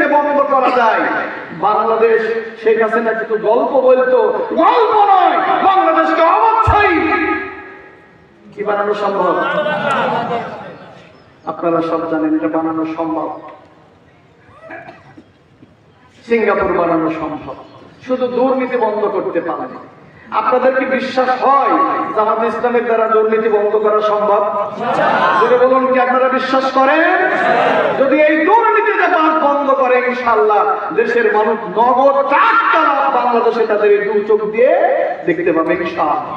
দুর্নীতিকে বন্ধ করা যায়। বাংলাদেশ শেখ হাসিনা কিন্তু গল্প বলতো, গল্প নয়, বাংলাদেশকে অবশ্যই কি বানানো সম্ভব? আপনারা সব জানেন এটা বানানো সম্ভব, সিঙ্গাপুর বানানো সম্ভব, শুধু দুর্নীতি বন্ধ করতে পারে। আপনাদের কি বিশ্বাস হয় জামাত ইসলামের দ্বারা দুর্নীতি বন্ধ করা সম্ভব? যদি বলুন, কি আপনারা বিশ্বাস করেন? যদি এই দুর্নীতি বন্ধ করে, ইনশাআল্লাহ দেশের মানুষ নগদ টাকা লাভ বাংলাদেশে তাদের এই দু চোখ দিয়ে দেখতে পাবে ইনশাআল্লাহ।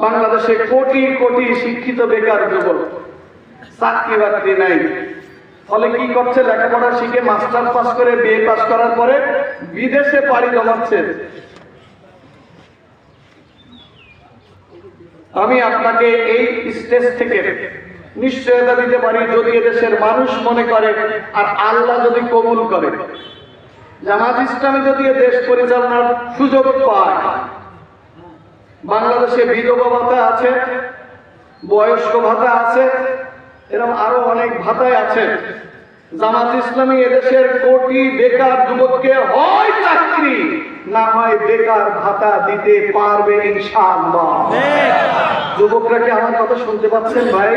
বাংলাদেশে কোটি কোটি শিক্ষিত বেকার যুবক, চাকরি বাকরি নাই, ফলে কি করছে? লেখাপড়া শিখে মাস্টার পাস করে, বিএ পাস করার পরে বিদেশে পাড়ি জমাচ্ছে। আমি আপনাকে এই স্টেজ থেকে নিশ্চয়তা দিতে পারি, যদি এদেশের মানুষ মনে করে আর আল্লাহ যদি কবুল করে, জামাত ইসলামী যদি দেশ পরিচালনার সুযোগ পায়, বাংলাদেশে বিধবা ভাতা আছে, বয়স্ক ভাতা আছে, এরকম আরো অনেক ভাতায় আছে। জামাত ইসলামী এদেশের কোটি বেকার যুবককে হয় চাকরি, না হয় বেকার ভাতা দিতে পারবে ইনশাআল্লাহ। যুবকরা কি আমার কথা শুনতে পাচ্ছেন ভাই?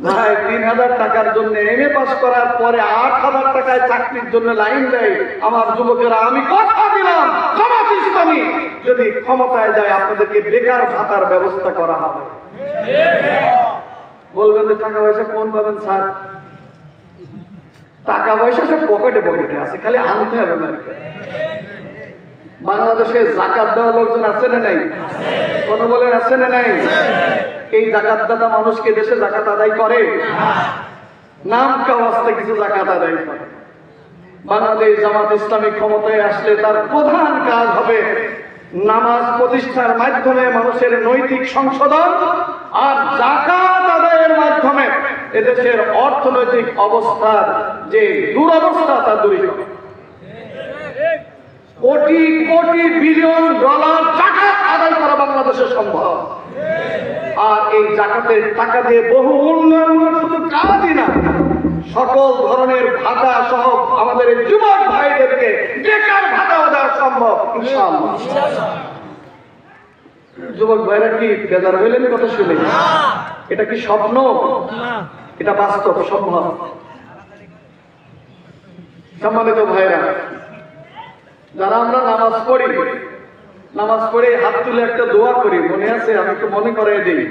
ভাই ৩,০০০ টাকার জন্য এমএ পাস করার পরে ৮,০০০ টাকায় চাকরির জন্য লাইন দেয় আমার যুবকেরা। আমি কথা দিলাম, জামাত ইসলামী যদি ক্ষমতায় যায় আপনাদেরকে বেকার ভাতার ব্যবস্থা করা হবে। বলবেন যে টাকা পয়সা কোন পাবেন স্যার? টাকা পয়সা সব পকেটে পকেটে আছে, খালি আনতে হবে না। বাংলাদেশে জাকাত দেওয়া লোকজন আছে না নাই? কোন বলেন আছে না নাই? এই জাকাত দাতা মানুষকে দেশে জাকাত আদায় করে? নাম কাওয়াস্তে কিছু জাকাত আদায় করে। বাংলাদেশ জামাত ইসলামী ক্ষমতায় আসলে তার প্রধান কাজ হবে নামাজ প্রতিষ্ঠার মাধ্যমে মানুষের নৈতিক সংশোধন, আর জাকাত আদায়ের মাধ্যমে এদেশের অর্থনৈতিক অবস্থার যে দুরবস্থা তা দূর হবে। কোটি কোটি বিলিয়ন ডলার জাকাত আদায় করা বাংলাদেশে সম্ভব। আর এই জাকাতের টাকা দিয়ে বহু উন্নয়ন, শুধু কাজই না, সকল ধরনের ভাতা সহ আমাদের এই যুবক ভাইদেরকে বেকার ভাতাও দেওয়া সম্ভব ইনশাআল্লাহ। যুবক ভাইরা কি বেজার হইলেন কথা শুনে? এটা কি স্বপ্ন? এটা বাস্তব, সম্ভব। সম্মানিত ভাইরা, যারা আমরা নামাজ পড়ি, নামাজ পড়ে হাত তুলে একটা দোয়া করি, মনে আছে? আমি তো মনে করাই দিই,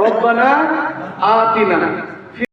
রব্বানা আতিনা